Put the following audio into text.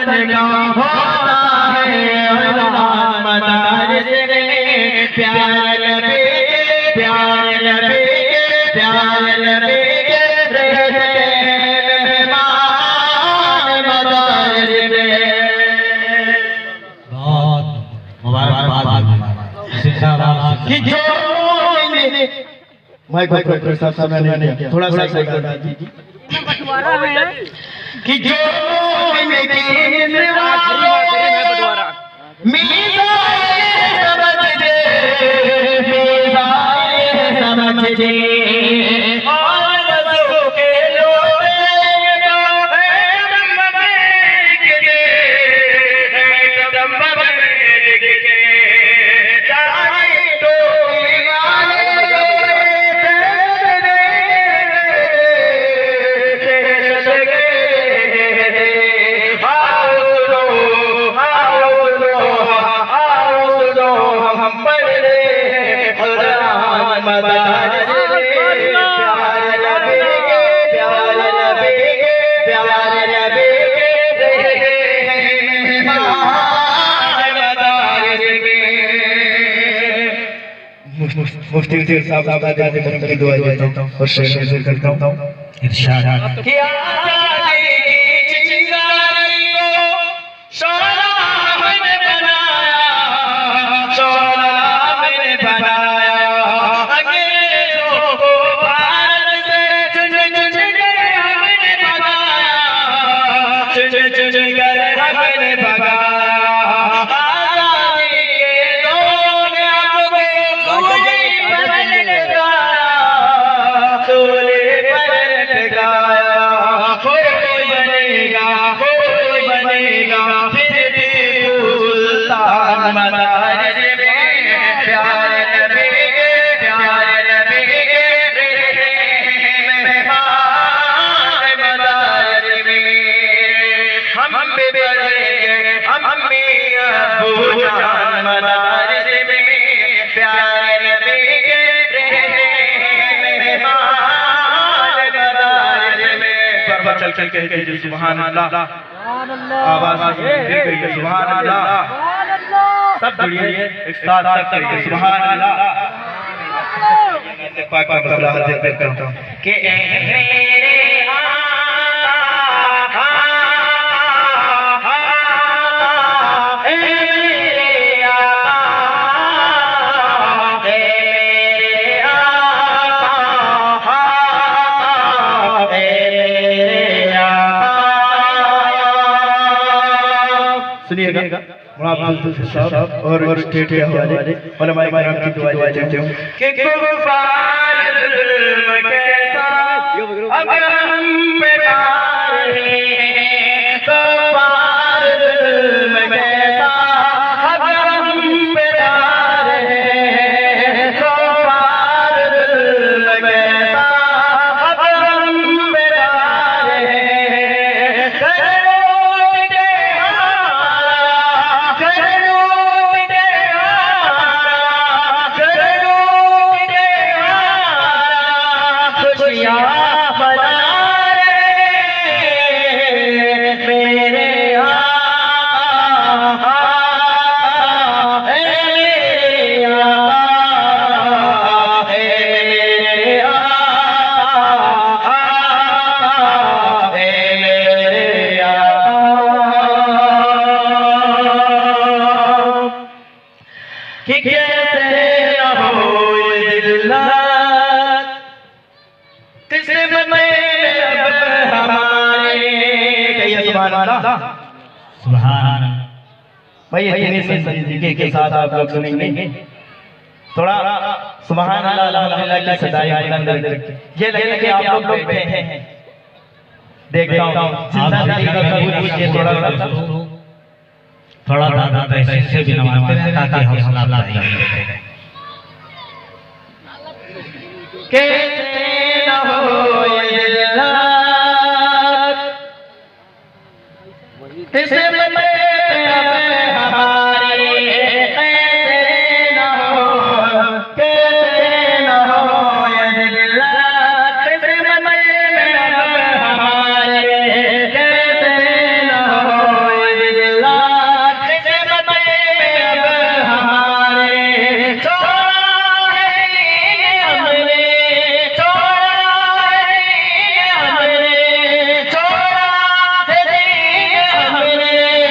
का होता है मदारिस में प्यार नबी प्यार नबी प्यार नबी रहते मेहमान मदारिस में। बहुत मुबारकबाद कि जो माइक साहब समय नहीं किया थोड़ा सा बता दीजिए कि जो समझ दे मुफ्ती साहब की दुआ देता हूँ और शेर करता हूँ इरशाद कि आज़ादी की चिंगारी को शोला हमने बनाया शोला हमने बनाया अंग्रेजों को भारत से चुन चुन कर हमने भगाया चुन चुन कर हमने भगाया। चल चल के कीजिए सुभान अल्लाह आवाज गिर गई है सुभान अल्लाह सब जुड़िए एक साथ सब करिए सुभान अल्लाह। पाक का मसला हाजिर करता हूं कि मेरे सुनिएगा मुराद साहब और स्टेट के हवाले उलमा इकराम की दुआ देते हूं कि कुफार जुल्म कैसा अगर हम पे पारे कुफार जुल्म कैसा अगर हम पे पारे कुफार जुल्म कैसा अगर हम पे पारे सुभान भाई इतनी संजीदगी के साथ आप लोग सुनेंगे थोड़ा सुभान अल्लाह अल्हम्दुलिल्लाह की सदाई बुलंद रखिए। ये लगे कि आप लोग बैठे हैं देखता हूं जिंदगी का कबूल कीजिए थोड़ा सा पैसे से भी नमाज़ पढ़ें ताकि हौसला अफजाई हो। कैसे न हो ये दिल